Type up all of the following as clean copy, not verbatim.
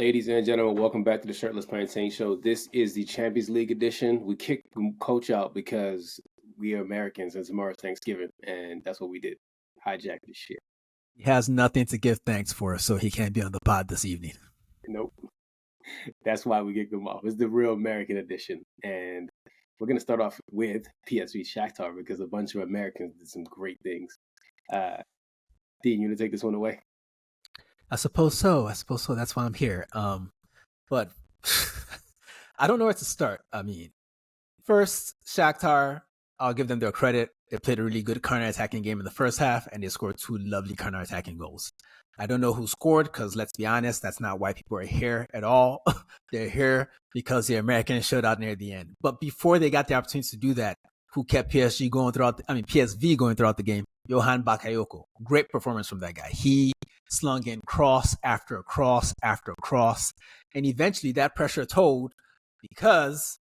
Ladies and gentlemen, welcome back to the Shirtless Plantain Show. This is the Champions League edition. We kicked Coach out because we are Americans and tomorrow's Thanksgiving, and that's what we did. Hijack this shit. He has nothing to give thanks for, so he can't be on the pod this evening. Nope. That's why we kicked him off. It's the real American edition. And we're going to start off with PSV Shakhtar because a bunch of Americans did some great things. Dean, you want to take this one away? I suppose so. That's why I'm here. But I don't know where to start. I mean, first, Shakhtar, I'll give them their credit. They played a really good counter-attacking game in the first half, and they scored two lovely counter-attacking goals. I don't know who scored because, let's be honest, that's not why people are here at all. They're here because the Americans showed out near the end. But before they got the opportunity to do that, who kept PSV going throughout the game? Yohan Bakayoko. Great performance from that guy. He slung in cross after cross after cross. And eventually that pressure told because,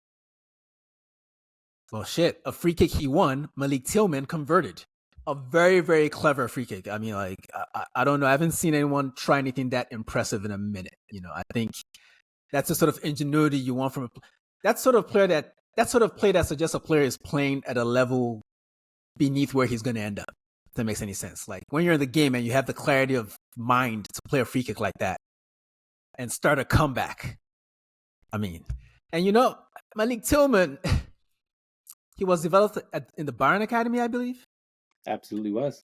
a free kick he won, Malik Tillman converted. A very, very clever free kick. I mean, I don't know. I haven't seen anyone try anything that impressive in a minute. I think that's the sort of ingenuity you want from that sort of play that suggests a player is playing at a level beneath where he's going to end up. If that makes any sense. Like when you're in the game and you have the clarity of mind to play a free kick like that and start a comeback. I mean, and Malik Tillman, he was developed in the Bayern Academy, I believe. Absolutely was.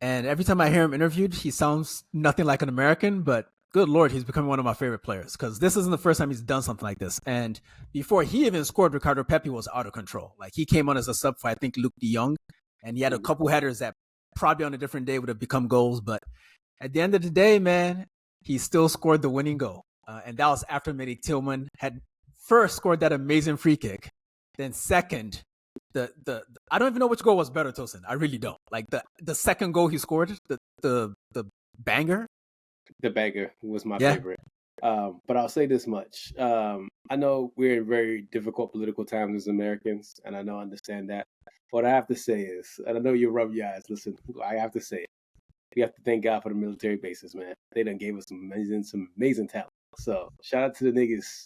And every time I hear him interviewed, he sounds nothing like an American, but good Lord, he's becoming one of my favorite players because this isn't the first time he's done something like this. And before he even scored, Ricardo Pepi was out of control. Like he came on as a sub for, I think, Luke de Jong, and he had a couple headers that probably on a different day would have become goals. But at the end of the day, man, he still scored the winning goal. And that was after Malik Tillman had first scored that amazing free kick. Then second, I don't even know which goal was better, Tosin. I really don't. Like the second goal he scored, the banger. The banger was my favorite. But I'll say this much. I know we're in very difficult political times as Americans, and I understand that. What I have to say is, and I know you rub your eyes, listen, I have to say it. We have to thank God for the military bases, man. They done gave us some amazing talent. So shout out to the niggas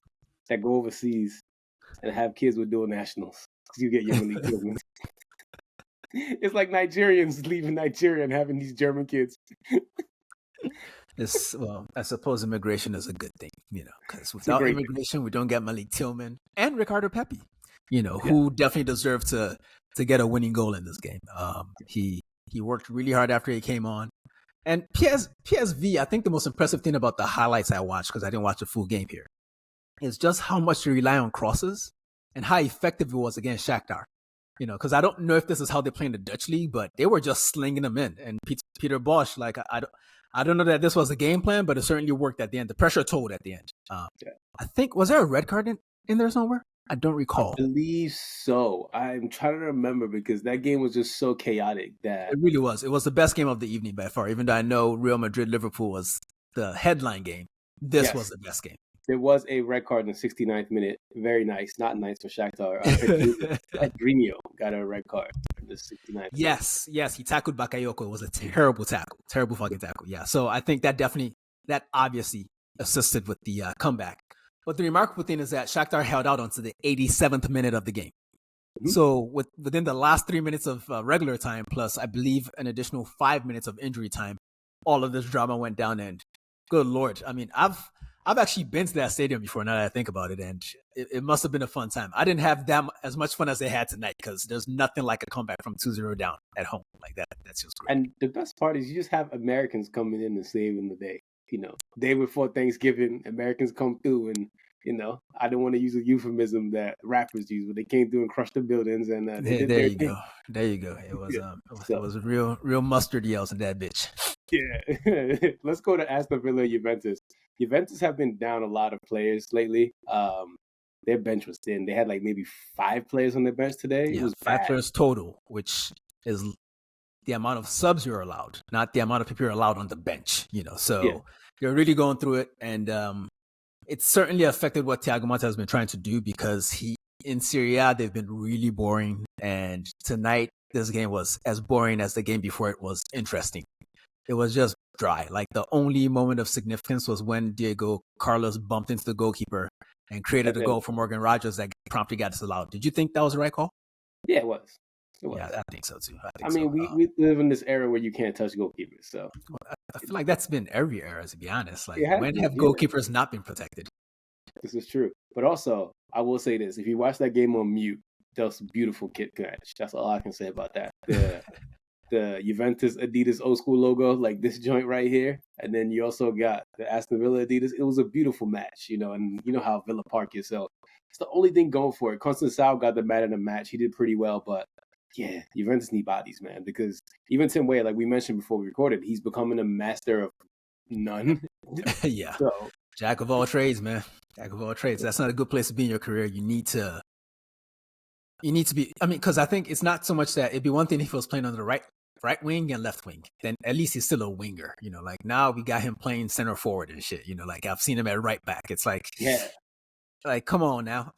that go overseas and have kids with dual nationals. You get your Malik Tillman. It's like Nigerians leaving Nigeria and having these German kids. I suppose immigration is a good thing, because without immigration, we don't get Malik Tillman and Ricardo Pepi, who definitely deserve to get a winning goal in this game. He worked really hard after he came on. And PSV, I think the most impressive thing about the highlights I watched, because I didn't watch the full game here, is just how much they rely on crosses and how effective it was against Shakhtar. Because I don't know if this is how they play in the Dutch league, but they were just slinging them in. And Peter Bosch, I don't know that this was a game plan, but it certainly worked at the end. The pressure told at the end. I think, was there a red card in there somewhere? I don't recall. I believe so. I'm trying to remember because that game was just so chaotic that it really was. It was the best game of the evening by far. Even though I know Real Madrid Liverpool was the headline game, this was the best game. There was a red card in the 69th minute. Very nice. Not nice for Shakhtar. Pedrinho got a red card in the 69th minute. Yes. He tackled Bakayoko. It was a terrible tackle. Terrible fucking tackle. Yeah. So I think that obviously assisted with the comeback. But the remarkable thing is that Shakhtar held out until the 87th minute of the game. Mm-hmm. So within the last 3 minutes of regular time, plus I believe an additional 5 minutes of injury time, all of this drama went down. And good Lord, I mean, I've actually been to that stadium before now that I think about it, and it must have been a fun time. I didn't have as much fun as they had tonight because there's nothing like a comeback from 2-0 down at home like that. That's just great. And the best part is you just have Americans coming in and saving the day. Day before Thanksgiving, Americans come through and, I don't want to use a euphemism that rappers use, but they came through and crushed the buildings. And there you go. It was real mustard yells in that bitch. Yeah. Let's go to Aston Villa Juventus. Juventus have been down a lot of players lately. Their bench was thin. They had maybe 5 players on their bench today. Yeah, it was 5 players total, which is the amount of subs you're allowed, not the amount of people you're allowed on the bench. So you're really going through it, and it's certainly affected what Thiago Motta has been trying to do because in Serie A they've been really boring, and tonight this game was as boring as the game before it was interesting. It was just dry. Like the only moment of significance was when Diego Carlos bumped into the goalkeeper and created a goal for Morgan Rogers that promptly got disallowed. Did you think that was the right call? Yeah, it was. Yeah, I think so too. I mean, we live in this era where you can't touch goalkeepers, so I feel like that's been every era, to be honest. Like, when have goalkeepers not been protected? This is true. But also, I will say this: if you watch that game on mute, that was a beautiful kit catch. That's all I can say about that. The Juventus Adidas old school logo, like this joint right here, and then you also got the Aston Villa Adidas. It was a beautiful match, and you know how Villa Park is. So it's the only thing going for it. Conceição got the man in the match. He did pretty well, but yeah, Juventus need bodies, man, because even Tim Weah, like we mentioned before we recorded, he's becoming a master of none. Yeah. So, jack of all trades, man. Jack of all trades. That's not a good place to be in your career. You need to be, because I think it's not so much that it'd be one thing if he was playing on the right wing and left wing. Then at least he's still a winger. Like now we got him playing center forward and shit. Like I've seen him at right back. It's like, yeah, like come on now.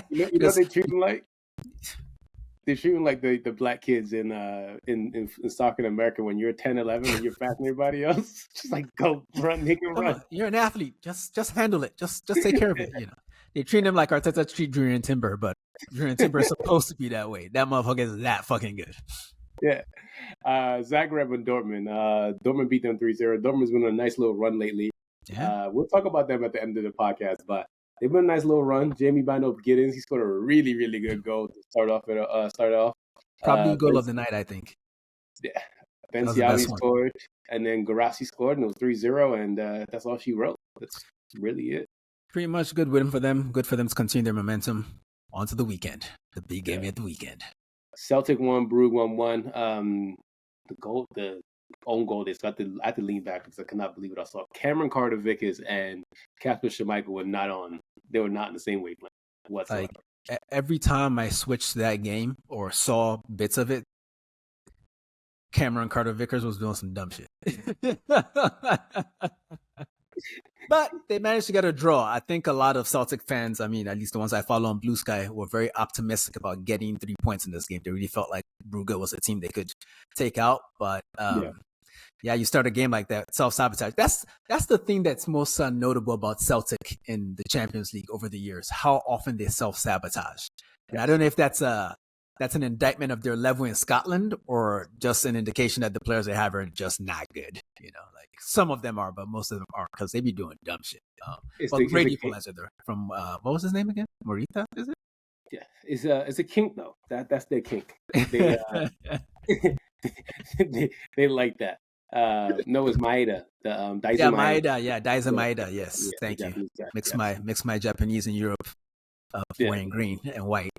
you know they treat him like? They're treating like the black kids in soccer in America when you're 10, 11 and you're faster than everybody else. Just like go run, he can run. You're an athlete. Just handle it. Just take care of it. They treat him like Arteta treat Julian Timber, but Julian Timber is supposed to be that way. That motherfucker is that fucking good. Yeah. Zagreb and Dortmund. Dortmund beat them 3-0. Dortmund's been on a nice little run lately. Yeah. We'll talk about them at the end of the podcast, but they've been a nice little run. Jamie Bino Giddens, he scored a really, really good goal to start off. Probably goal of the night, I think. Yeah. Ben Siavi scored, and then Garassi scored, and it was 3-0, and that's all she wrote. That's really it. Pretty much good win for them. Good for them to continue their momentum onto the weekend. The big game at the weekend. Celtic won, Brugge 1-1. The own goal, I had to lean back because I could not believe what I saw. Cameron Carter-Vickers and Kasper Schmeichel were not on. They were not in the same wavelength whatsoever. Like, every time I switched that game or saw bits of it, Cameron Carter-Vickers was doing some dumb shit. But they managed to get a draw. I think a lot of Celtic fans, at least the ones I follow on Blue Sky, were very optimistic about getting 3 points in this game. They really felt like Brugge was a team they could take out. But you start a game like that, self-sabotage. That's the thing that's most notable about Celtic in the Champions League over the years, how often they self-sabotage. And I don't know if that's an indictment of their level in Scotland or just an indication that the players they have are just not good. Like some of them are, but most of them aren't because they be doing dumb shit. But great equalizer there from what was his name again? Morita, is it? Yeah, it's a kink though. That's their kink. They they like that. No, it's Maeda. Maeda. Daizen Maeda. Yes, thank you. Mix my Japanese in Europe wearing green and white.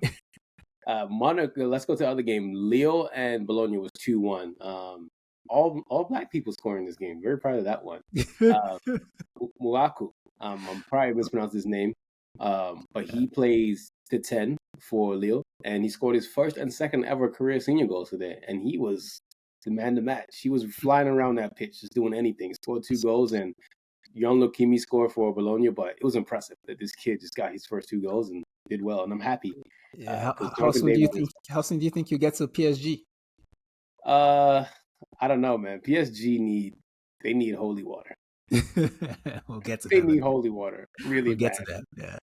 Monaco. Let's go to the other game. Lille and Bologna was 2-1. All black people scoring this game. Very proud of that one. Muaku. I'm probably mispronounced his name. But he plays to 10 for Lille, and he scored his first and second ever career senior goals today. And he was the man to match. He was flying around that pitch, just doing anything. He scored 2 goals, and Jan Lokimi scored for Bologna. But it was impressive that this kid just got his first 2 goals and did well, and I'm happy. Yeah. How soon do you think you get to PSG? I don't know, man. PSG need holy water. We'll get to they that. Need holy water. Really we'll get bad. to that.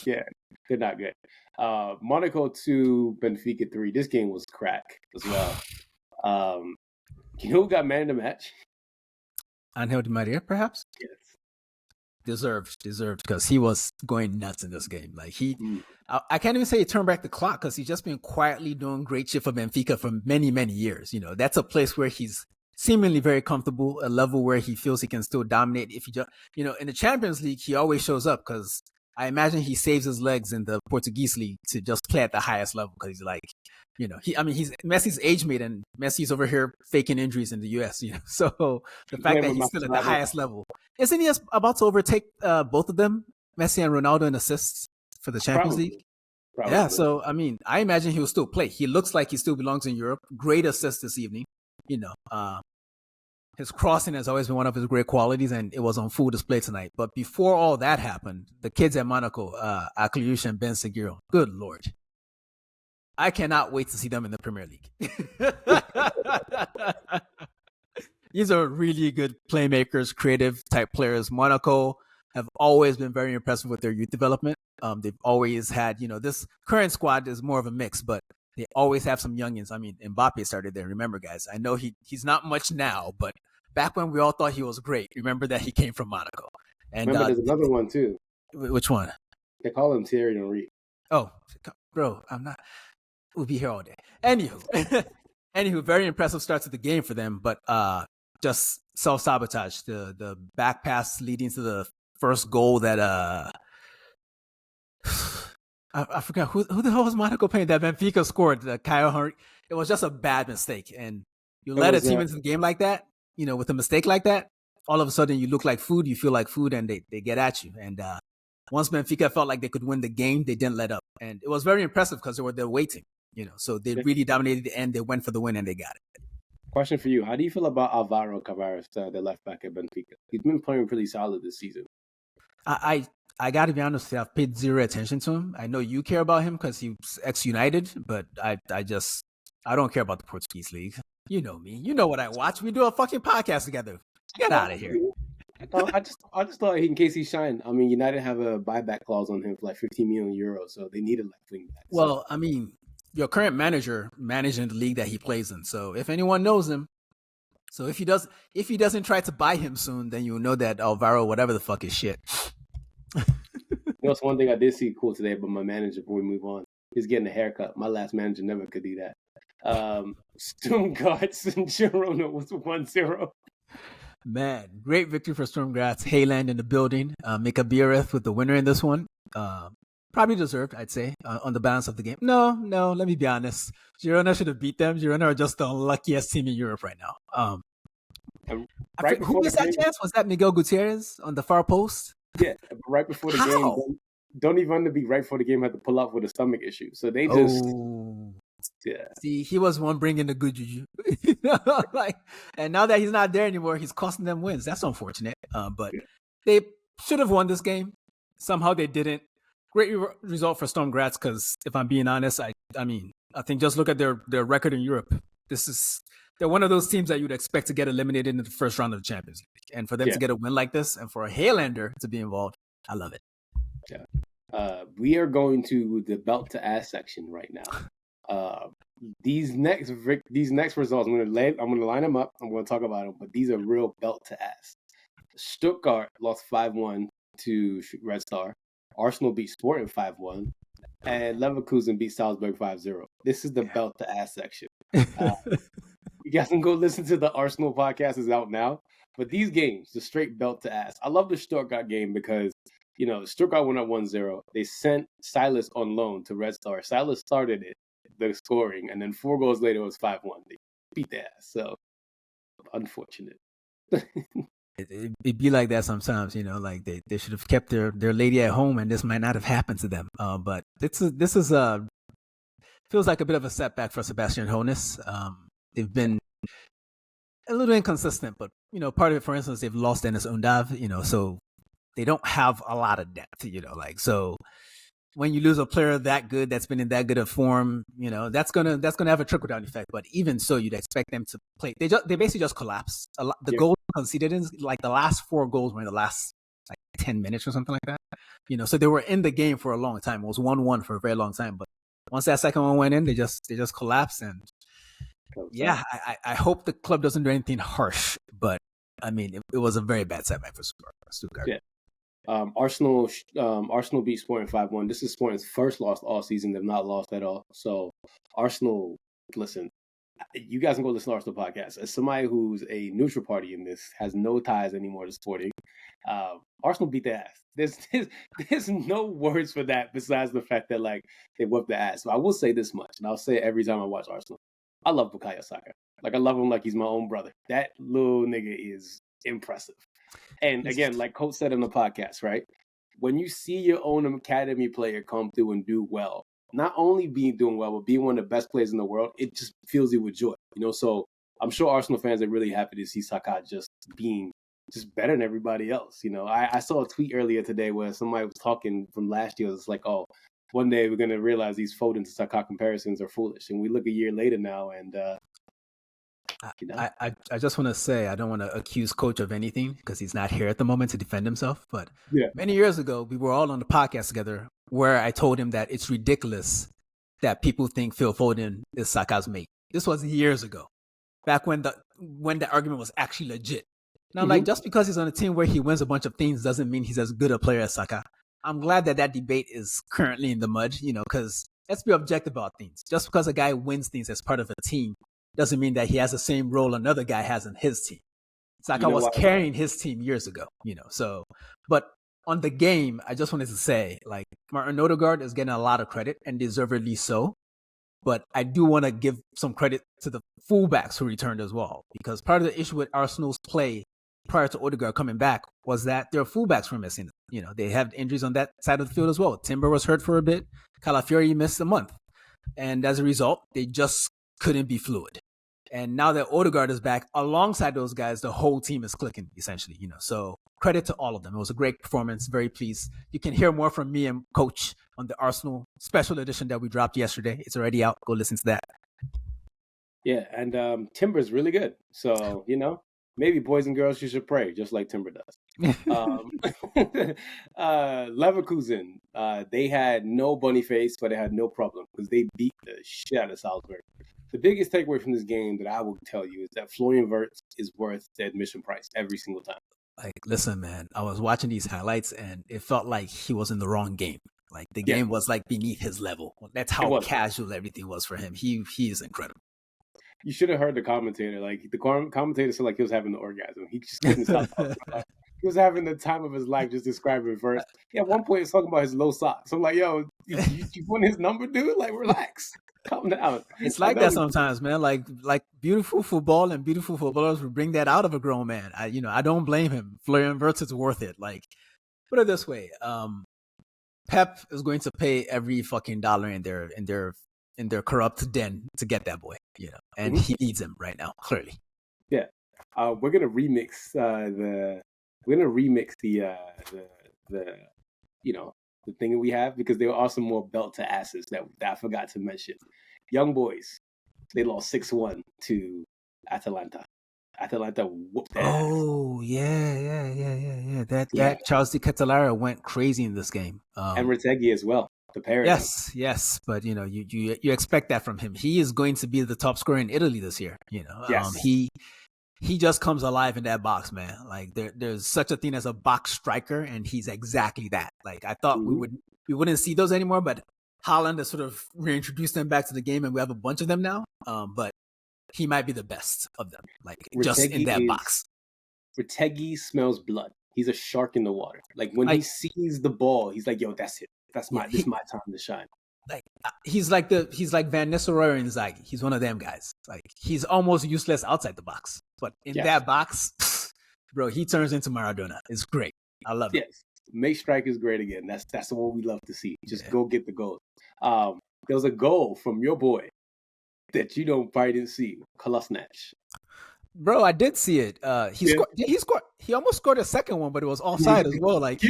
Yeah, they're not good. Monaco 2, Benfica 3. This game was crack as well. You know who got man in the match? Angel Di Maria, perhaps? Yes. Deserved because he was going nuts in this game. Like I can't even say he turned back the clock because he's just been quietly doing great shit for Benfica for many, many years. That's a place where he's seemingly very comfortable, a level where he feels he can still dominate. If he just, in the Champions League, he always shows up because I imagine he saves his legs in the Portuguese league to just play at the highest level because he's like, he's Messi's age mate and Messi's over here faking injuries in the US, So the fact that he's still at the highest level. Isn't he about to overtake both of them, Messi and Ronaldo, in assists for the Champions League? Probably. Yeah, so, I imagine he will still play. He looks like he still belongs in Europe. Great assist this evening. His crossing has always been one of his great qualities, and it was on full display tonight. But before all that happened, the kids at Monaco, Akliouche and Ben Seguiro, good Lord. I cannot wait to see them in the Premier League. these are really good playmakers, creative type players. Monaco have always been very impressive with their youth development. They've always had, this current squad is more of a mix, but they always have some youngins. I mean, Mbappe started there. Remember, guys, I know he's not much now, but back when we all thought he was great, remember that he came from Monaco. And remember, there's another one too. Which one? They call him Thierry Henry. Oh, bro, I'm not. We'll be here all day. Anywho, very impressive start to the game for them, but just self-sabotage. The back pass leading to the first goal that I forgot who the hell was Monaco playing that Benfica scored. Kyle Henry. It was just a bad mistake, and you let a team into the game like that, with a mistake like that. All of a sudden, you look like food, you feel like food, and they get at you. And once Benfica felt like they could win the game, they didn't let up, and it was very impressive because they were there waiting. So they really dominated the end. They went for the win and they got it. Question for you: how do you feel about Alvaro Carreras, the left back at Benfica? He's been playing pretty solid this season. I got to be honest with you, I've paid zero attention to him. I know you care about him because he's ex-United, but I don't care about the Portuguese league. You know me. You know what I watch. We do a fucking podcast together. Get out of here. I just thought in case he shined. I mean, United have a buyback clause on him for like 15 million euros, so they need a left wing back. Well, I mean, your current manager managing the league that he plays in. So if anyone knows him, so if he doesn't try to buy him soon, then you'll know that Alvaro, whatever the fuck, is shit. That's one thing I did see cool today about my manager before we move on. He's getting a haircut. My last manager never could do that. Sturm Garz and Girona was 1-0. Man, great victory for Sturm Graz. Hayland in the building. Mika Biereth with the winner in this one. Probably deserved, I'd say, on the balance of the game. No, let me be honest. Girona should have beat them. Girona are just the unluckiest team in Europe right now. Who missed that chance? Was that Miguel Gutierrez on the far post? Yeah, right before the game. Don't even be right before the game had to pull up with a stomach issue. So they just... Yeah. See, he was one bringing the good juju. And now that he's not there anymore, he's costing them wins. That's unfortunate. But they should have won this game. Somehow they didn't. Great result for Sturm Graz because, if I'm being honest, I think just look at their record in Europe. They're one of those teams that you'd expect to get eliminated in the first round of the Champions League. And for them to get a win like this, and for a Haylander to be involved, I love it. Yeah. We are going to the belt to ass section right now. These next results, I'm gonna line them up. I'm gonna talk about them, but these are real belt to ass. Stuttgart lost 5-1 to Red Star. Arsenal beat Sporting 5-1, and Leverkusen beat Salzburg 5-0. This is the belt to ass section. You guys can go listen to the Arsenal podcast. Is out now. But these games, the straight belt to ass. I love the Stuttgart game because Stuttgart went up 1-0. They sent Silas on loan to Red Star. Silas started the scoring, and then 4 goals later it was 5-1. They beat their ass. So unfortunate. It'd be like that sometimes, like they should have kept their lady at home, and this might not have happened to them. But this is feels like a bit of a setback for Sebastian Hoeneß. They've been a little inconsistent, but part of it, for instance, they've lost Dennis Undav, so they don't have a lot of depth, so when you lose a player that good, that's been in that good of form, that's gonna have a trickle down effect. But even so, you'd expect them to play. They basically just collapsed. The goals conceded in like the last 4 goals were in the last 10 minutes or something like that. So they were in the game for a long time. It was 1-1 for a very long time. But once that second one went in, they just collapsed. And I hope the club doesn't do anything harsh. But I mean, it was a very bad setback for Stuttgart. Yeah. Arsenal beat Sporting 5-1. This is Sporting's first loss all season. They've not lost at all. So Arsenal, listen, you guys can go listen to Arsenal podcast. As somebody who's a neutral party in this, has no ties anymore to Sporting, Arsenal beat their ass. There's no words for that besides the fact that they whooped their ass. So I will say this much, and I'll say it every time I watch Arsenal. I love Bukayo Saka. I love him like he's my own brother. That little nigga is impressive. And again, like Coach said in the podcast, right? When you see your own academy player come through and do well, not only doing well, but being one of the best players in the world, it just fills you with joy, So I'm sure Arsenal fans are really happy to see Saka just being just better than everybody else. I saw a tweet earlier today where somebody was talking from last year. It's like, oh, one day we're going to realize these Foden to Saka comparisons are foolish. And we look a year later now, and You know? I just want to say I don't want to accuse Coach of anything because he's not here at the moment to defend himself. But Yeah. many years ago, we were all on the podcast together where I told him that it's ridiculous that people think Phil Foden is Saka's mate. This was years ago, back when the argument was actually legit. Now, like, just because he's on a team where he wins a bunch of things doesn't mean he's as good a player as Saka. I'm glad that debate is currently in the mud, because let's be objective about things. Just because a guy wins things as part of a team doesn't mean that he has the same role another guy has in his team. Saka was carrying his team years ago, So, but on the game, I just wanted to say, like, Martin Odegaard is getting a lot of credit and deservedly so. But I do want to give some credit to the fullbacks who returned as well, because part of the issue with Arsenal's play prior to Odegaard coming back was that their fullbacks were missing. They have injuries on that side of the field as well. Timber was hurt for a bit. Calafiori missed a month. And as a result, they just couldn't be fluid. And now that Odegaard is back alongside those guys, the whole team is clicking, essentially. So credit to all of them. It was a great performance. Very pleased. You can hear more from me and Coach on the Arsenal special edition that we dropped yesterday. It's already out. Go listen to that. Yeah, and Timber's really good. So, maybe boys and girls, you should pray, just like Timber does. Leverkusen, they had no bunny face, but they had no problem because they beat the shit out of Salzburg. The biggest takeaway from this game that I will tell you is that Florian Wirtz is worth the admission price every single time. Like, listen, man, I was watching these highlights and it felt like he was in the wrong game. Like, the game was like beneath his level. That's how casual everything was for him. He is incredible. You should have heard the commentator. Like, the commentator said like he was having an orgasm. He just couldn't stop talking about it. He was having the time of his life just describing Wirtz. Yeah, at one point he's talking about his low socks. I'm like, yo, you want his number, dude? Like, relax. Calm down. It's like that sometimes, man. Like beautiful football and beautiful footballers will bring that out of a grown man. I don't blame him. Florian Wirtz is worth it. Like, put it this way. Pep is going to pay every fucking dollar in their corrupt den to get that boy, and he needs him right now, clearly. Yeah. We're gonna remix the thing that we have, because there are some more belt to asses that I forgot to mention. Young boys, they lost 6-1 to Atalanta. Atalanta whooped their ass. Oh, yeah. That Charles de Ketelaere went crazy in this game. And Retegui as well. The pair. Yes, but you expect that from him. He is going to be the top scorer in Italy this year. Yes. He just comes alive in that box, man. Like, there's such a thing as a box striker, and he's exactly that. Like, I thought we wouldn't see those anymore, but Haaland has sort of reintroduced them back to the game, and we have a bunch of them now. But he might be the best of them, like, just in that box. Retegui smells blood. He's a shark in the water. Like, when he sees the ball, he's like, yo, that's it. This is my time to shine. Like, he's like Van Nistelrooy and Inzaghi. He's one of them guys. Like, he's almost useless outside the box, but in that box, bro, he turns into Maradona. It's great. I love it. Yes, make strikers great again. That's what we love to see. Just go get the goal. There was a goal from your boy that you probably didn't see, Kolasinac. Bro, I did see it. He almost scored a second one, but it was offside as well. Like,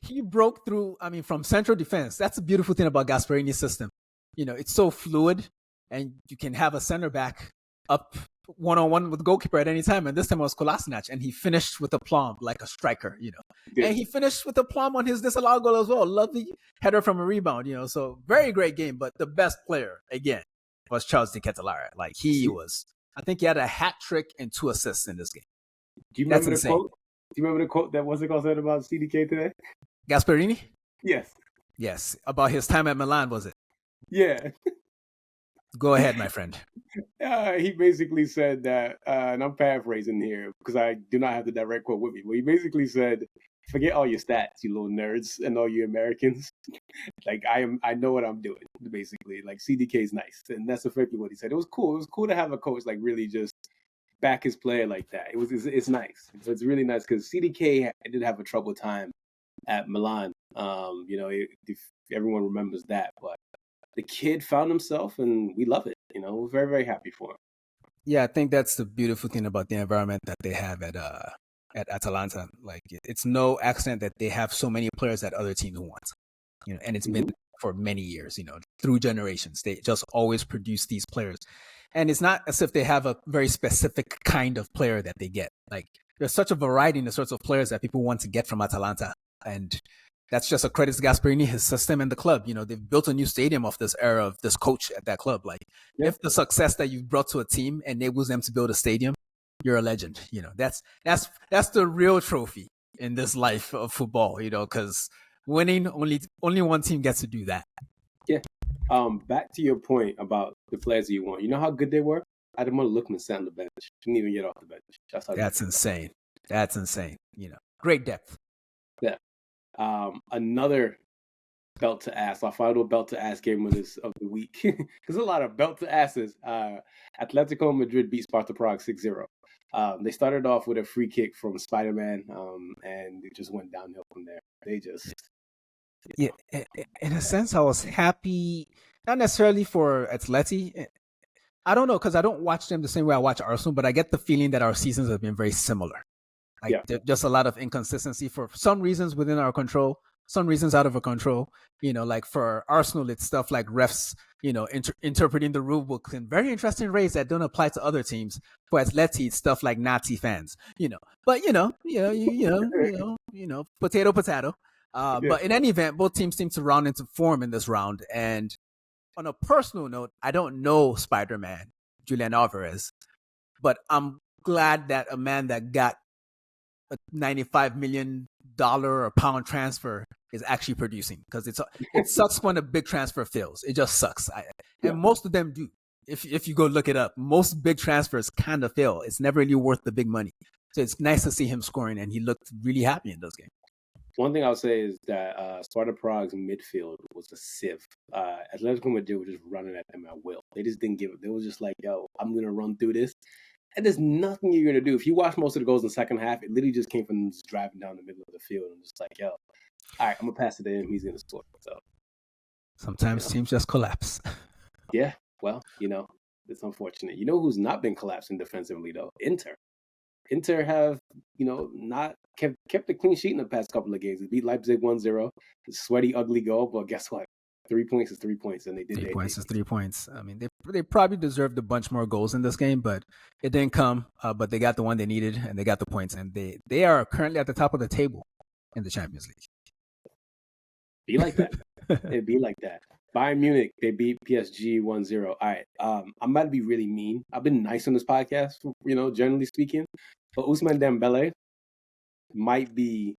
he broke through, from central defense. That's the beautiful thing about Gasperini's system. It's so fluid, and you can have a center back up one-on-one with the goalkeeper at any time. And this time it was Kolasinac, and he finished with aplomb like a striker, And he finished with aplomb on his disallowed goal as well. Lovely header from a rebound, So very great game. But the best player, again, was Charles de Ketelaere. Like, I think he had a hat trick and 2 assists in this game. Do you remember the quote? Do you remember the quote that was said about CDK today? Gasperini? Yes, about his time at Milan, was it? Yeah. Go ahead, my friend. He basically said that, and I'm paraphrasing here because I do not have the direct quote with me, but he basically said, forget all your stats, you little nerds, and all you Americans. Like, I know what I'm doing, basically. Like, CDK's nice, and that's effectively what he said. It was cool. It was cool to have a coach like really just back his player like that. It's nice. It's really nice because CDK did have a troubled time at Milan. If everyone remembers that, but the kid found himself, and we love it. We're very, very happy for him. Yeah, I think that's the beautiful thing about the environment that they have at Atalanta. Like, it's no accident that they have so many players that other teams want. And it's been for many years, through generations. They just always produce these players. And it's not as if they have a very specific kind of player that they get. Like, there's such a variety in the sorts of players that people want to get from Atalanta. And that's just a credit to Gasperini, his system, and the club. They've built a new stadium off this era of this coach at that club. Like, if the success that you've brought to a team enables them to build a stadium, you're a legend. That's the real trophy in this life of football, because winning, only one team gets to do that. Yeah. Back to your point about the players you want. You know how good they were? Ademola Lookman sat on the bench. Didn't even get off the bench. That's insane. That's insane. Great depth. Yeah. Another belt to ass. Our final belt to ass game of the week. There's a lot of belt to asses. Atletico Madrid beat Sparta Prague 6-0. They started off with a free kick from Spider-Man, and it just went downhill from there. They just... Yeah, in a sense, I was happy, not necessarily for Atleti. I don't know, because I don't watch them the same way I watch Arsenal, but I get the feeling that our seasons have been very similar. There's just a lot of inconsistency for some reasons within our control, some reasons out of our control. Like for Arsenal, it's stuff like refs, interpreting the rule book in very interesting ways that don't apply to other teams. For Atleti, it's stuff like Nazi fans, But potato. But in any event, both teams seem to round into form in this round. And on a personal note, I don't know Spider-Man, Julian Alvarez, but I'm glad that a man that got a $95 million or pound transfer is actually producing, because it sucks when a big transfer fails. It just sucks. And most of them do. If you go look it up, most big transfers kind of fail. It's never really worth the big money. So it's nice to see him scoring, and he looked really happy in those games. One thing I'll say is that Sparta Prague's midfield was a sieve. Atletico Madrid were just running at them at will. They just didn't give it. They were just like, yo, I'm going to run through this. And there's nothing you're going to do. If you watch most of the goals in the second half, it literally just came from them just driving down the middle of the field and just like, yo, all right, I'm going to pass it to him. He's going to score. So sometimes teams just collapse. Yeah, well, it's unfortunate. You know who's not been collapsing defensively, though? Inter have, not kept a clean sheet in the past couple of games. They beat Leipzig 1-0. Sweaty, ugly goal, but guess what? 3 points is 3 points, and they did 3 points is 3 points. I mean, they probably deserved a bunch more goals in this game, but it didn't come. But they got the one they needed, and they got the points, and they are currently at the top of the table in the Champions League. Be like that. It'd be like that. Bayern Munich, they beat PSG 1-0. All right, I'm about to be really mean. I've been nice on this podcast, generally speaking. But Ousmane Dembele might be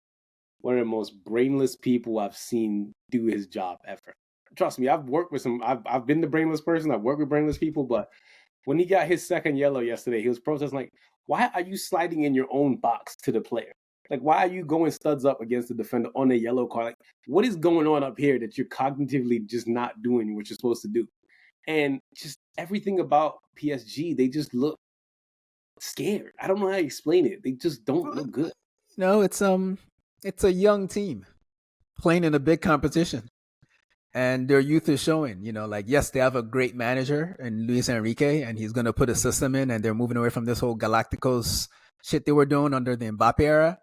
one of the most brainless people I've seen do his job ever. Trust me, I've worked with some. I've been the brainless person. I've worked with brainless people. But when he got his second yellow yesterday, he was protesting like, "Why are you sliding in your own box to the player? Like, why are you going studs up against the defender on a yellow card? Like, what is going on up here that you're cognitively just not doing what you're supposed to do?" And just everything about PSG, they just look scared. I don't know how to explain it. They just don't look good. It's a young team playing in a big competition, and their youth is showing. Yes, they have a great manager in Luis Enrique, and he's going to put a system in, and they're moving away from this whole Galacticos shit they were doing under the Mbappe era.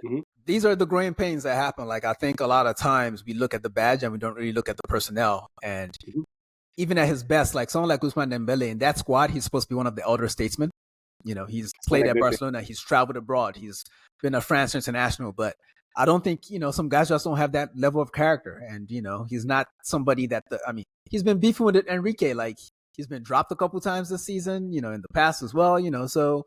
Mm-hmm. These are the growing pains that happen. Like, I think a lot of times we look at the badge and we don't really look at the personnel. And even at his best, like someone like Ousmane Dembele in that squad, he's supposed to be one of the elder statesmen. He's played at Barcelona. He's traveled abroad. He's been a France international. But I don't think, some guys just don't have that level of character. And, he's not somebody that, he's been beefing with Enrique. Like, he's been dropped a couple times this season, in the past as well, so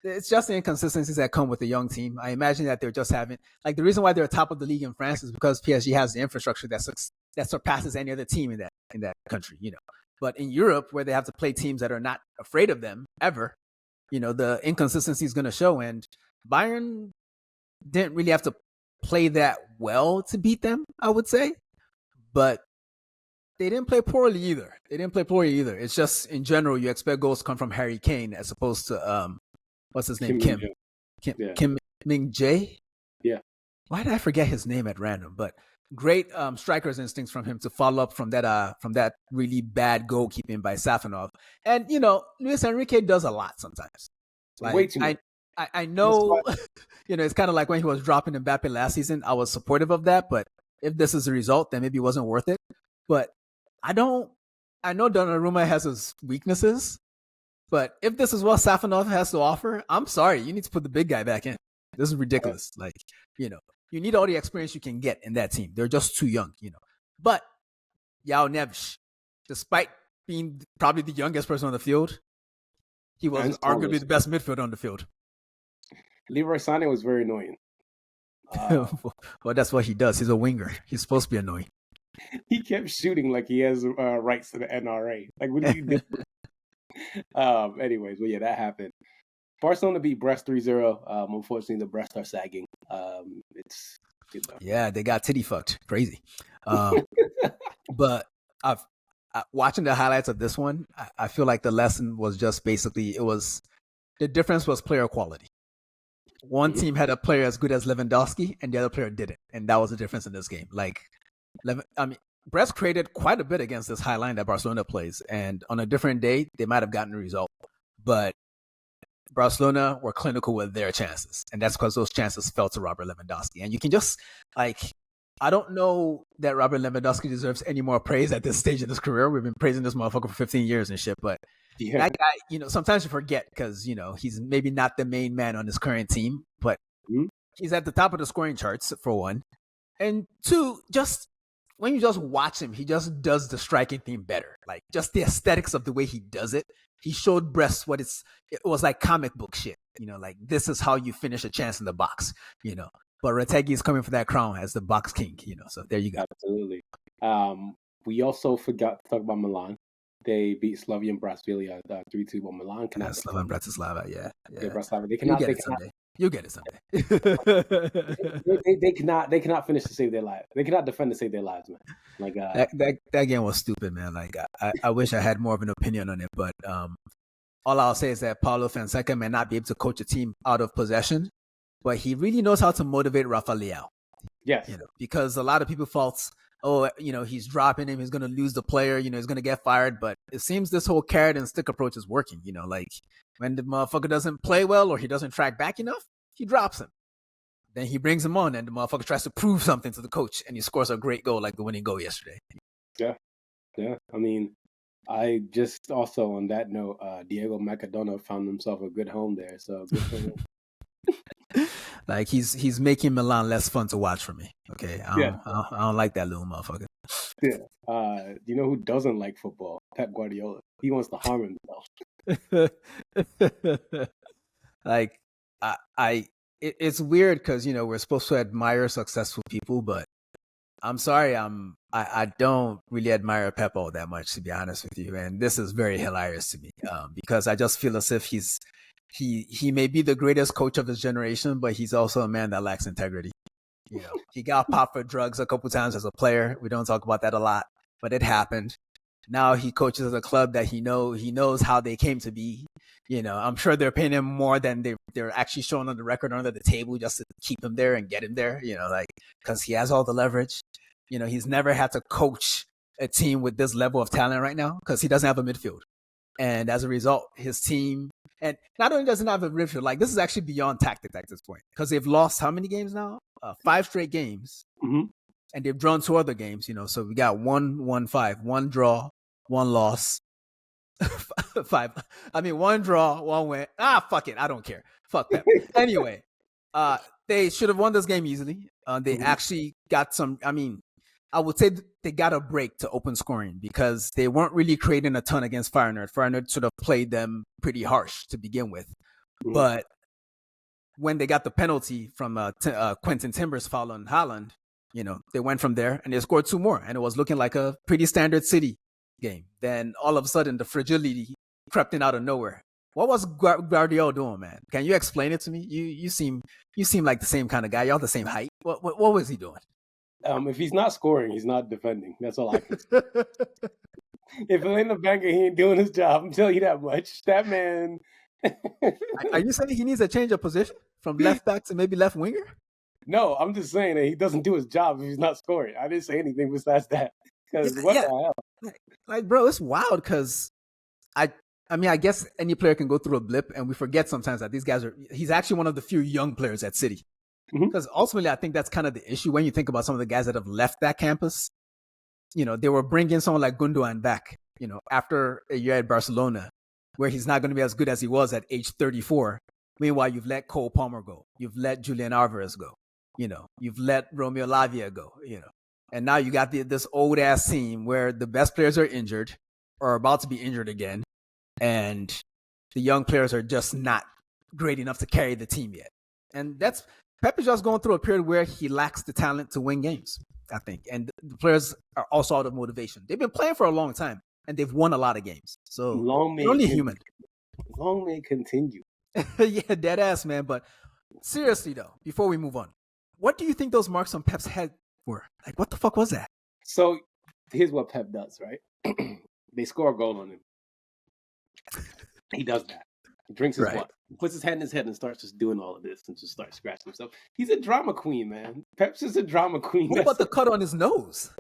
it's just the inconsistencies that come with a young team. I imagine that they're just having, like, the reason why they're top of the league in France is because PSG has the infrastructure that surpasses any other team in that country, But in Europe, where they have to play teams that are not afraid of them ever, the inconsistency is going to show. And Bayern didn't really have to play that well to beat them, I would say. But they didn't play poorly either. It's just, in general, you expect goals to come from Harry Kane as opposed to, what's his name? Kim Min-jae? Yeah. Why did I forget his name at random? But great striker's instincts from him to follow up from that really bad goalkeeping by Safonov. And, Luis Enrique does a lot sometimes. Like, way too much. I know, it's kind of like when he was dropping Mbappe last season. I was supportive of that, but if this is the result, then maybe it wasn't worth it. But I know Donnarumma has his weaknesses, But if this is what Safonov has to offer, I'm sorry, you need to put the big guy back in. This is ridiculous. Like, you need all the experience you can get in that team. They're just too young, But Yao Neves, despite being probably the youngest person on the field, he was arguably the best midfielder on the field. Leroy Sané was very annoying. Well, that's what he does. He's a winger. He's supposed to be annoying. He kept shooting like he has rights to the NRA. Like, what do you do? Anyways, well, yeah, that happened. Barcelona beat Brest 3-0. Unfortunately, the Brest are sagging. It's Yeah, they got titty fucked. Crazy. But watching the highlights of this one, I feel like the lesson was just basically the difference was player quality. One team had a player as good as Lewandowski, and the other player didn't, and that was the difference in this game. Like, Brest created quite a bit against this high line that Barcelona plays, and on a different day, they might have gotten a result. But Barcelona were clinical with their chances, and that's because those chances fell to Robert Lewandowski. And you can just, I don't know that Robert Lewandowski deserves any more praise at this stage in his career. We've been praising this motherfucker for 15 years and shit, but that guy, sometimes you forget because, he's maybe not the main man on his current team, but he's at the top of the scoring charts, for one. And two, just when you just watch him, he just does the striking thing better. Like, just the aesthetics of the way he does it. He showed Brest it was like comic book shit. Like, this is how you finish a chance in the box, But Retegui is coming for that crown as the box king, So there you go. Absolutely. We also forgot to talk about Milan. They beat Slavian Bratislava 3-2, but Milan cannot. Slavian Bratislava, yeah. Bratislava. They cannot. You'll get it someday. They cannot finish to save their lives. They cannot defend to save their lives, man. Like that game was stupid, man. Like I wish I had more of an opinion on it, but all I'll say is that Paulo Fonseca may not be able to coach a team out of possession, but he really knows how to motivate Rafa Leao. Yes. Because a lot of people felt, he's dropping him, he's going to lose the player, he's going to get fired. But it seems this whole carrot and stick approach is working. Like, when the motherfucker doesn't play well or he doesn't track back enough, he drops him. Then he brings him on and the motherfucker tries to prove something to the coach and he scores a great goal like the winning goal yesterday. Yeah. I mean, I just also, on that note, Diego Maradona found himself a good home there. So good for him. Like, he's making Milan less fun to watch for me. Okay, I don't like that little motherfucker. Yeah. You know who doesn't like football? Pep Guardiola. He wants to harm himself. Like, it's weird because we're supposed to admire successful people, but I'm sorry, I don't really admire Pep all that much, to be honest with you. And this is very hilarious to me because I just feel as if he may be the greatest coach of his generation, but he's also a man that lacks integrity. He got popped for drugs a couple times as a player. We don't talk about that a lot, but it happened. Now he coaches a club that he knows how they came to be. I'm sure they're paying him more than they're actually showing on the record under the table just to keep him there and get him there. Because he has all the leverage. He's never had to coach a team with this level of talent right now because he doesn't have a midfield. And as a result, his team, and not only does it not have a midfield, like, this is actually beyond tactics at this point because they've lost how many games now? 5 straight games. Mm-hmm. And they've drawn 2 other games, So we got 1-5, 1 draw, 1 loss, 5. I mean, 1 draw, 1 win. Fuck it. I don't care. Fuck that. Anyway, they should have won this game easily. They actually got some, I would say they got a break to open scoring because they weren't really creating a ton against Feyenoord. Feyenoord sort of played them pretty harsh to begin with. Mm-hmm. But when they got the penalty from Quentin Timber's foul on Haaland, they went from there and they scored 2 more. And it was looking like a pretty standard City game. Then all of a sudden, the fragility crept in out of nowhere. What was Guardiola doing, man? Can you explain it to me? You seem like the same kind of guy. Y'all the same height. What was he doing? If he's not scoring, he's not defending. That's all I can say. If it ain't a banger, he ain't doing his job. I'm telling you that much. That man. Are you saying he needs a change of position from left back to maybe left winger? No, I'm just saying that he doesn't do his job if he's not scoring. I didn't say anything besides that. Because what the hell? Like, bro, it's wild because I guess any player can go through a blip, and we forget sometimes that he's actually one of the few young players at City. Because ultimately, I think that's kind of the issue when you think about some of the guys that have left that campus. They were bringing someone like Gundogan back, after a year at Barcelona. where he's not going to be as good as he was at age 34. Meanwhile, you've let Cole Palmer go. You've let Julian Alvarez go. You've let Romeo Lavia go, And now you got this old-ass team where the best players are injured or about to be injured again, and the young players are just not great enough to carry the team yet. And Pep is just going through a period where he lacks the talent to win games, I think. And the players are also out of motivation. They've been playing for a long time, and they've won a lot of games. So they're only human. Long may continue. Yeah, dead ass, man. But seriously, though, before we move on, what do you think those marks on Pep's head were? Like, what the fuck was that? So here's what Pep does, right? They score a goal on him. He does that. He drinks his water. Puts his hand in his head and starts just doing all of this and just starts scratching himself. He's a drama queen, man. Pep's just a drama queen. What about the cut on his nose?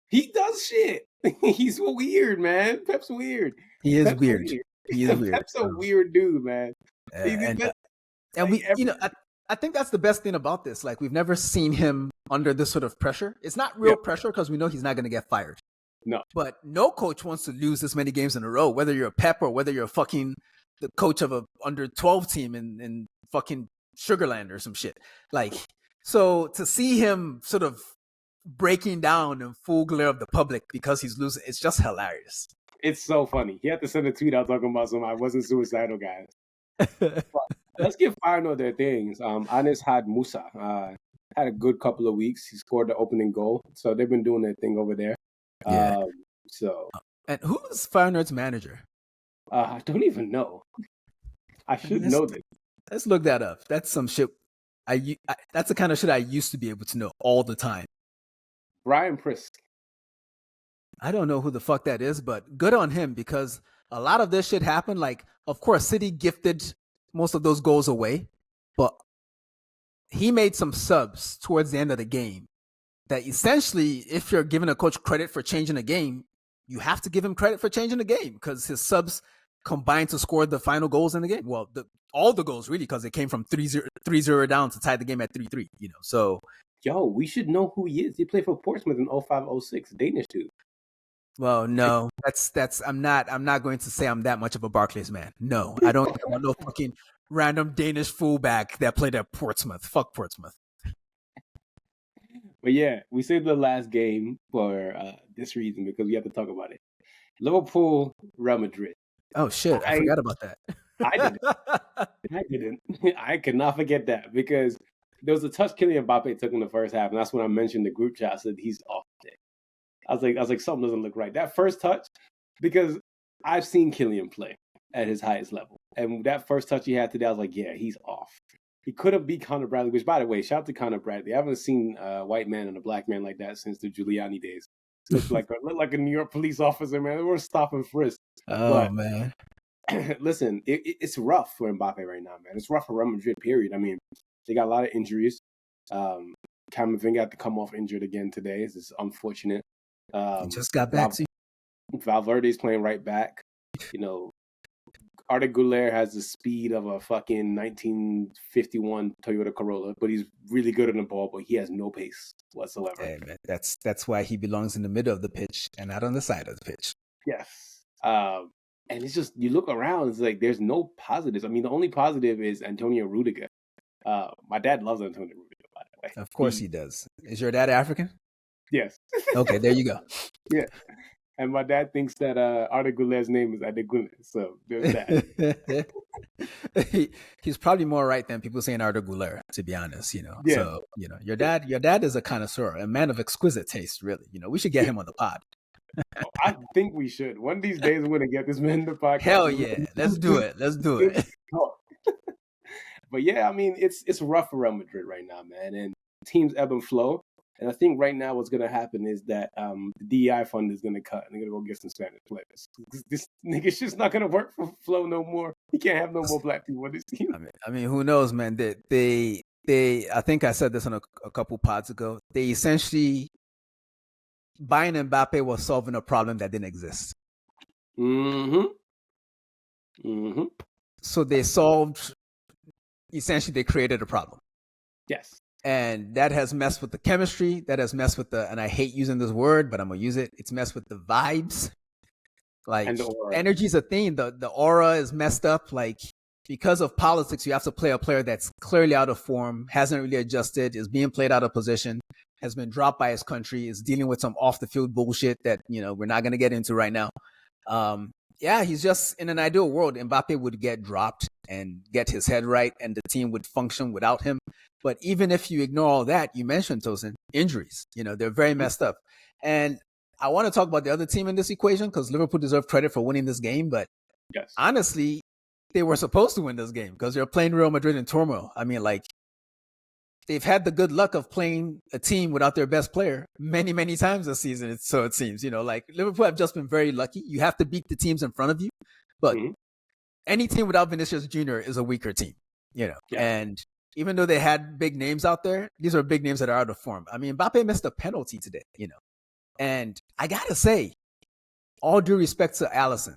He does shit. He's weird, man. Pep's weird. He is weird. He is weird. Pep's a weird dude, man. And we, I think that's the best thing about this. Like, we've never seen him under this sort of pressure. It's not real pressure because we know he's not going to get fired. No. But no coach wants to lose this many games in a row, whether you're a Pep or whether you're the coach of a under 12 team in fucking Sugarland or some shit. Like, so to see him sort of breaking down in full glare of the public because he's losing, it's just hilarious. It's so funny. He had to send a tweet out talking about I wasn't suicidal, guys. Let's give final their things. Anis had Musa. Had a good couple of weeks. He scored the opening goal. So they've been doing their thing over there. Yeah. And who's Feyenoord's manager? I don't even know. I should know this. Let's look that up. That's some shit. That's the kind of shit I used to be able to know all the time. Brian Prisk. I don't know who the fuck that is, but good on him because a lot of this shit happened. Like, of course, City gifted most of those goals away, but he made some subs towards the end of the game that essentially, if you're giving a coach credit for changing a game, you have to give him credit for changing the game because his subs combined to score the final goals in the game. Well, all the goals really, because it came from 3-0 down to tie the game at 3-3. So we should know who he is. He played for Portsmouth in 05-06, Danish dude. Well, no, that's I'm not going to say I'm that much of a Barclays man. No, I don't want no fucking random Danish fullback that played at Portsmouth. Fuck Portsmouth. But yeah, we saved the last game for this reason because we have to talk about it. Liverpool, Real Madrid. Oh shit, I forgot about that. I didn't. I could not forget that because there was a touch Kylian Mbappe took in the first half, and that's when I mentioned the group chat. I said he's off today. I was like, something doesn't look right. That first touch, because I've seen Kylian play at his highest level. And that first touch he had today, I was like, yeah, he's off. He could have beat Conor Bradley, which, by the way, shout out to Conor Bradley. I haven't seen a white man and a black man like that since the Giuliani days. Looked like a New York police officer, man. They were stopping frisk. Oh, man. Listen, it's rough for Mbappe right now, man. It's rough for Real Madrid, period. I mean, they got a lot of injuries. Camavinga had to come off injured again today. This is unfortunate. He just got back. Valverde's playing right back. Arda Güler has the speed of a fucking 1951 Toyota Corolla, but he's really good on the ball, but he has no pace whatsoever. Hey, man, that's why he belongs in the middle of the pitch and not on the side of the pitch. Yes. And it's just, you look around, it's like there's no positives. I mean, the only positive is Antonio Rudiger. My dad loves Antonio Rudiger, by the way. Of course he does. Is your dad African? Yes. Okay, there you go. Yeah. And my dad thinks that Arda Güler's name is Adegune, so there's that. He's probably more right than people saying Arda Güler, to be honest. Yeah. So your dad is a connoisseur, a man of exquisite taste. Really, we should get him on the pod. I think we should. One of these days, we're gonna get this man in the podcast. Hell yeah, let's do it. Let's do it. But yeah, I mean, it's rough for Real Madrid right now, man, and teams ebb and flow. And I think right now what's going to happen is that the DEI fund is going to cut and they're going to go get some Spanish players. This nigga's just not going to work for Flo no more. He can't have no more black people on this team. I mean, who knows, man? They I think I said this on a couple pods ago. They essentially, buying Mbappe was solving a problem that didn't exist. Mm-hmm. So they essentially created a problem. Yes. And that has messed with the chemistry. That has messed with and I hate using this word, but I'm going to use it. It's messed with the vibes. Like, And the aura. energy's a thing. The aura is messed up. Like, because of politics, you have to play a player that's clearly out of form, hasn't really adjusted, is being played out of position, has been dropped by his country, is dealing with some off the field bullshit that, we're not going to get into right now. Yeah, he's just, in an ideal world, Mbappe would get dropped and get his head right, and the team would function without him. But even if you ignore all that, you mentioned, Tosin, injuries. They're very messed up. And I want to talk about the other team in this equation because Liverpool deserve credit for winning this game. But yes, honestly, they were supposed to win this game because they're playing Real Madrid in turmoil. I mean, like, they've had the good luck of playing a team without their best player many, many times this season. So it seems, like, Liverpool have just been very lucky. You have to beat the teams in front of you. But any team without Vinicius Jr. is a weaker team, And even though they had big names out there, these are big names that are out of form. I mean, Mbappe missed a penalty today, And I got to say, all due respect to Alisson,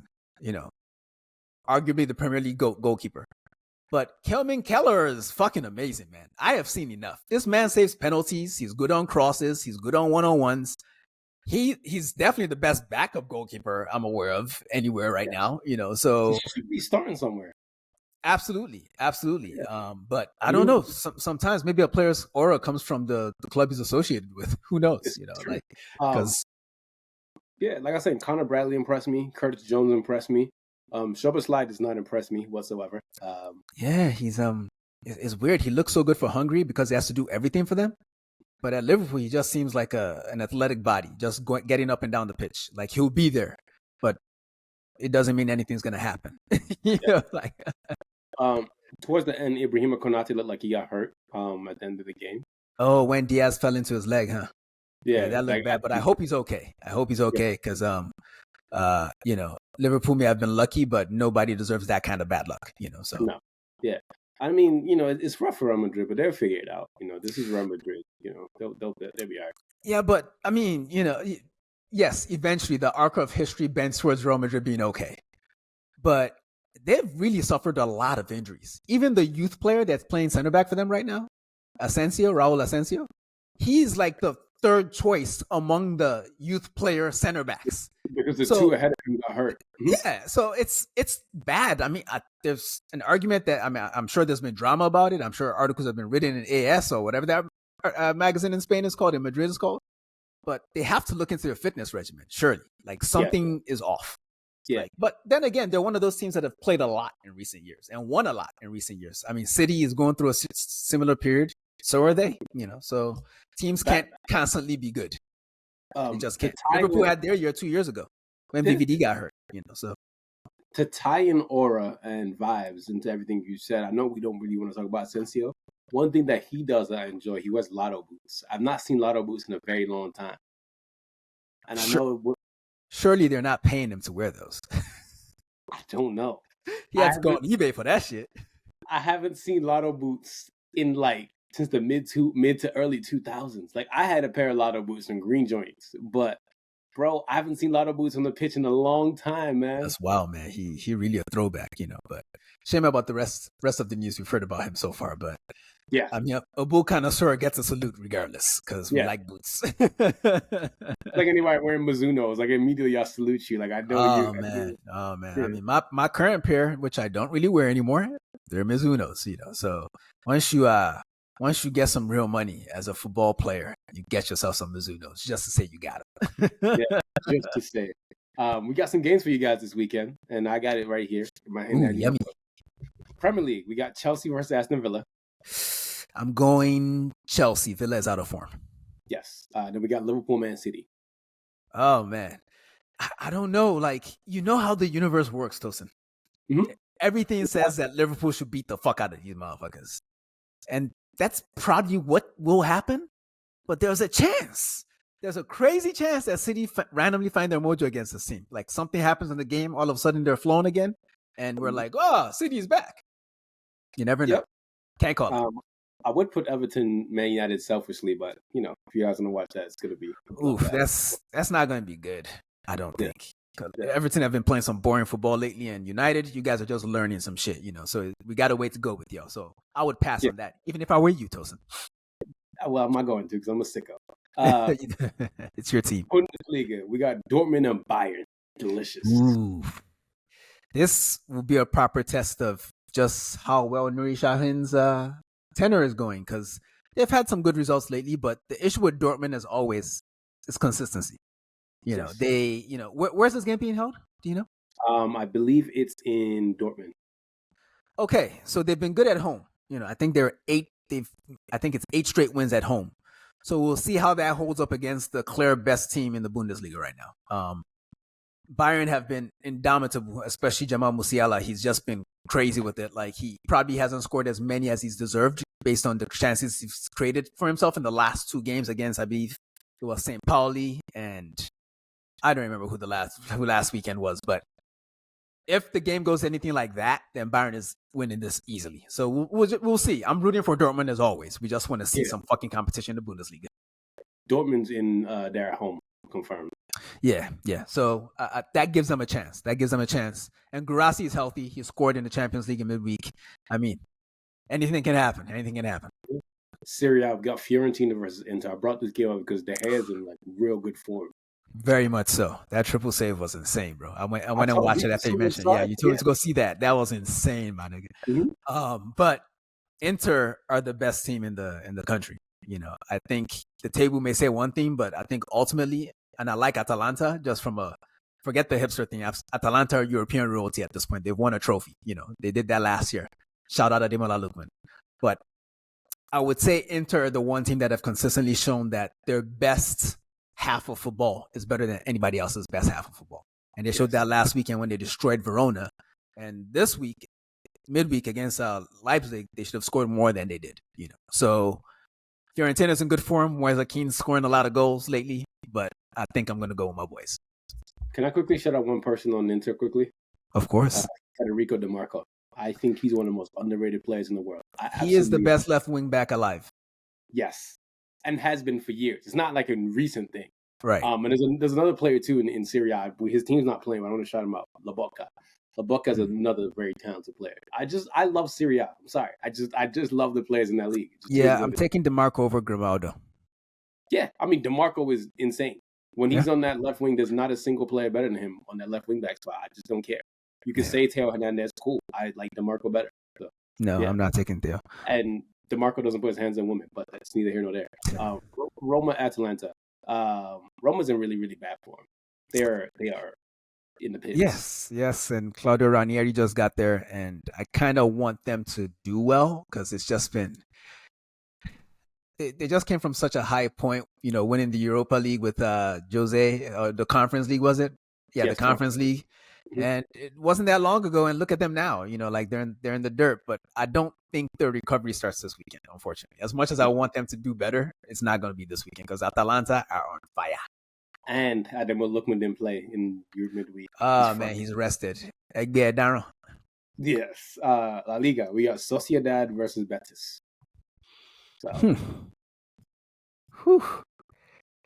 arguably the Premier League goalkeeper. But Kelman Keller is fucking amazing, man. I have seen enough. This man saves penalties. He's good on crosses. He's good on one-on-ones. He's definitely the best backup goalkeeper I'm aware of anywhere right now. So he should be starting somewhere. Absolutely. Yeah. But I don't know. Sometimes maybe a player's aura comes from the club he's associated with. Who knows? Like, because like I said, Connor Bradley impressed me. Curtis Jones impressed me. Szoboszlai does not impress me whatsoever. He's it's weird. He looks so good for Hungary because he has to do everything for them. But at Liverpool, he just seems like an athletic body, just getting up and down the pitch. Like, he'll be there, but it doesn't mean anything's gonna happen. Towards the end, Ibrahima Konate looked like he got hurt at the end of the game. Oh, when Diaz fell into his leg, huh? Yeah, that looked bad. But I hope he's okay. Because Liverpool may have been lucky, but nobody deserves that kind of bad luck. So no, yeah. I mean, it's rough for Real Madrid, but they'll figure it out. This is Real Madrid. They'll be all right. Yeah, but I mean, yes, eventually the arc of history bends towards Real Madrid being okay. But they've really suffered a lot of injuries. Even the youth player that's playing center back for them right now, Raul Asensio, he's like the third choice among the youth player center backs. Because the two ahead of him got hurt. Yeah, so it's bad. I mean, there's an argument that, I'm sure there's been drama about it. I'm sure articles have been written in AS or whatever that magazine in Spain is called, in Madrid is called. But they have to look into their fitness regimen, surely. Like, something is off. Yeah. But then again, they're one of those teams that have played a lot in recent years and won a lot in recent years. I mean, City is going through a similar period. So are they, So teams can't constantly be good. They just can't. Liverpool had their year 2 years ago when VVD got hurt, So to tie in aura and vibes into everything you said, I know we don't really want to talk about Asensio. One thing that he does that I enjoy, he wears lotto boots. I've not seen lotto boots in a very long time. And I know... Surely they're not paying him to wear those. I don't know. He had to go on eBay for that shit. I haven't seen lotto boots in since the mid to early 2000s. Like, I had a pair of lotto boots in green joints, but bro, I haven't seen lotto boots on the pitch in a long time, man. That's wild, man. He really a throwback, But shame about the rest of the news we've heard about him so far. But yeah, I mean, a bull connoisseur gets a salute regardless because we like boots. Like anybody wearing Mizunos, like immediately I salute you. Like, I know you. Oh man. Yeah. I mean, my current pair, which I don't really wear anymore, they're Mizunos. So once you get some real money as a football player, you get yourself some Mizunos just to say you got them. Yeah, just to say. We got some games for you guys this weekend, and I got it right here in my hand. Ooh, yummy. Premier League, we got Chelsea versus Aston Villa. I'm going Chelsea. Villa is out of form. Yes. Then we got Liverpool, Man City. Oh, man. I don't know. Like, how the universe works, Tosin. Mm-hmm. Everything says that Liverpool should beat the fuck out of these motherfuckers. And that's probably what will happen. But there's a chance. There's a crazy chance that City randomly find their mojo against this team. Like, something happens in the game. All of a sudden, they're flown again. And we're like, oh, City's back. You never know. Yep. Can't call it. I would put Everton, Man United selfishly, but, if you guys want to watch that, it's going to be... Oof, that's not going to be good, I don't think. Everton have been playing some boring football lately, and United, you guys are just learning some shit, So we got a way to go with y'all. So I would pass on that, even if I were you, Tosin. Well, I'm not going to, because I'm a sicko. It's your team. Bundesliga, we got Dortmund and Bayern. Delicious. Ooh. This will be a proper test of just how well Nuri Sahin's tenor is going, because they've had some good results lately, but the issue with Dortmund, as always, is consistency. Yes. Where's this game being held? Do you know? I believe it's in Dortmund. Okay, so they've been good at home. I think I think it's 8 straight wins at home. So we'll see how that holds up against the clear best team in the Bundesliga right now. Bayern have been indomitable, especially Jamal Musiala. He's just been crazy with it. Like, he probably hasn't scored as many as he's deserved based on the chances he's created for himself in the last 2 games against, I believe, it was St. Pauli, and I don't remember who last weekend was. But if the game goes anything like that, then Bayern is winning this easily. So we'll see. I'm rooting for Dortmund as always. We just want to see some fucking competition in the Bundesliga. Dortmund's in their home, confirmed. Yeah. So that gives them a chance. And Guirassy is healthy. He scored in the Champions League in midweek. I mean, anything can happen. Serie A, I've got Fiorentina versus Inter. I brought this game up because De Gea is in like real good form. Very much so. That triple save was insane, bro. I went and watched it after you mentioned. Yeah, you told me to go see that. That was insane, my nigga. Mm-hmm. But Inter are the best team in the country. I think the table may say one thing, but I think ultimately, and I like Atalanta just from forget the hipster thing. Atalanta are European royalty at this point. They've won a trophy. They did that last year. Shout out to Ademola Lookman. But I would say Inter are the one team that have consistently shown that their best half of football is better than anybody else's best half of football. And they showed that last weekend when they destroyed Verona. And this week, midweek against Leipzig, they should have scored more than they did. So Fiorentina's in good form. Moise Keane's scoring a lot of goals lately, but I think I'm going to go with my boys. Can I quickly shout out one person on Inter quickly? Of course. Federico Di Marco. I think he's one of the most underrated players in the world. He is the best left wing back alive. Yes. And has been for years. It's not like a recent thing. Right. And there's another player too in Serie A. His team's not playing, but I want to shout him out. Lobotka. Lobotka is another very talented player. I love Serie A. I'm sorry. I just love the players in that league. I'm taking DeMarco over Grimaldo. Yeah, I mean DeMarco is insane. When he's on that left wing, there's not a single player better than him on that left wing back spot. I just don't care. You can say Theo Hernandez, cool. I like DeMarco better. So, I'm not taking Theo. And DeMarco doesn't put his hands on women, but that's neither here nor there. Roma, Atalanta. Roma's in really, really bad form. They are in the pits. Yes, and Claudio Ranieri just got there, and I kind of want them to do well because it's just been. They just came from such a high point, winning the Europa League with Jose, the Conference League, was it? Yeah, yes, the Conference League. Mm-hmm. And it wasn't that long ago, and look at them now. Like they're in the dirt. But I don't think the recovery starts this weekend, unfortunately. As much as I want them to do better, it's not going to be this weekend because Atalanta are on fire. And Ademola Lookman didn't play in your midweek. Oh, man, he's rested. Yeah, Darren. Yes. La Liga, we got Sociedad versus Betis. So.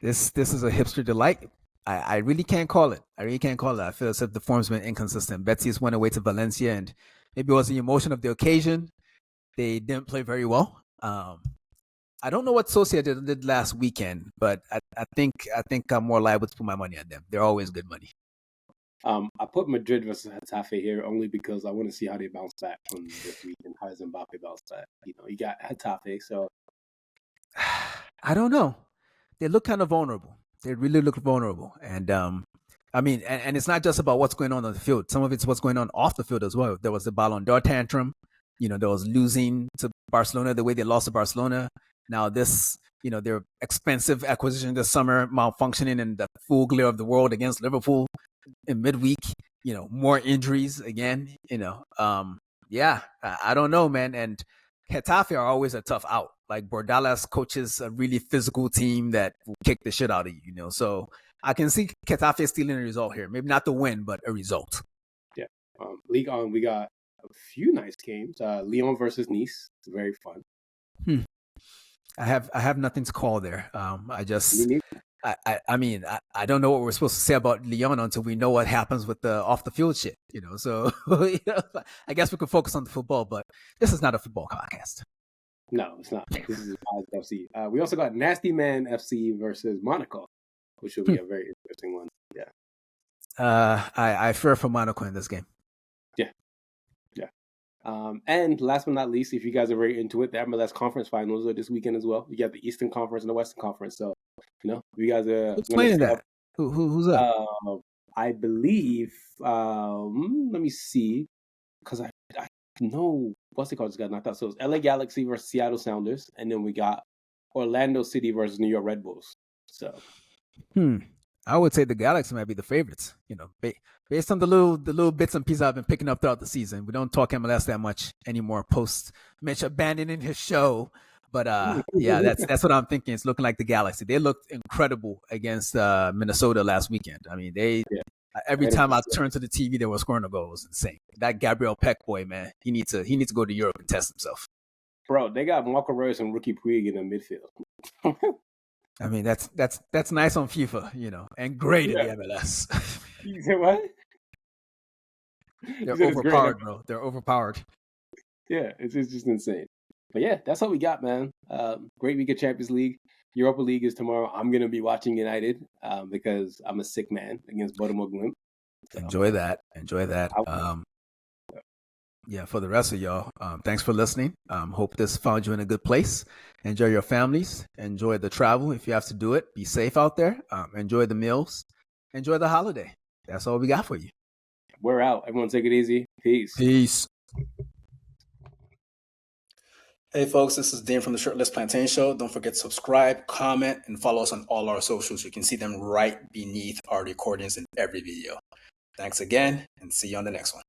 This is a hipster delight. I really can't call it. I feel as if the form's been inconsistent. Betis went away to Valencia, and maybe it was the emotion of the occasion. They didn't play very well. I don't know what Sociedad did last weekend, but I think I'm more liable to put my money on them. They're always good money. I put Madrid versus Getafe here only because I want to see how they bounce back from this week and how does Mbappe bounce back. You got Getafe, so I don't know. They look kind of vulnerable. They really look vulnerable. And I mean, and it's not just about what's going on the field. Some of it's what's going on off the field as well. There was the Ballon d'Or tantrum. There was losing to Barcelona the way they lost to Barcelona. Now this, their expensive acquisition this summer malfunctioning in the full glare of the world against Liverpool in midweek. More injuries again. I don't know, man. And Getafe are always a tough out. Like Bordalas coaches a really physical team that will kick the shit out of you, So I can see Getafe stealing a result here. Maybe not the win, but a result. Yeah. League on, we got a few nice games. Lyon versus Nice. It's very fun. I have nothing to call there. I mean, I don't know what we're supposed to say about Lyon until we know what happens with the off the field shit, So I guess we could focus on the football, but this is not a football podcast. No, it's not. This is FC. We also got Nasty Man FC versus Monaco, which will be a very interesting one. Yeah. I fear for Monaco in this game. Yeah. And last but not least, if you guys are very into it, the MLS conference finals are this weekend as well. You got the Eastern Conference and the Western Conference. So, if you guys are Who's going to playing stay that? up, Who's up? I believe. Let me see, because I know what's it called. Just got knocked out. So it's LA Galaxy versus Seattle Sounders, and then we got Orlando City versus New York Red Bulls. So, I would say the Galaxy might be the favorites. Based on the little bits and pieces I've been picking up throughout the season. We don't talk MLS that much anymore post Mitch abandoning his show. But yeah, that's what I'm thinking. It's looking like the Galaxy. They looked incredible against Minnesota last weekend. I mean, every time I turned to the TV, they were scoring a goal. It was insane. That Gabriel Peck boy, man, he needs to go to Europe and test himself. Bro, they got Marco Reus and Ricky Puig in the midfield. I mean, that's nice on FIFA, and great in the MLS. You said what? They're overpowered, bro. They're overpowered. Yeah, it's just insane. But yeah, that's what we got, man. Great week of Champions League. Europa League is tomorrow. I'm going to be watching United because I'm a sick man against Baltimore Glimp. So, Enjoy that. Yeah, for the rest of y'all, thanks for listening. Hope this found you in a good place. Enjoy your families. Enjoy the travel if you have to do it. Be safe out there. Enjoy the meals. Enjoy the holiday. That's all we got for you. We're out. Everyone take it easy. Peace. Hey folks, this is Dean from the Shirtless Plantain Show. Don't forget to subscribe, comment, and follow us on all our socials. You can see them right beneath our recordings in every video. Thanks again, and see you on the next one.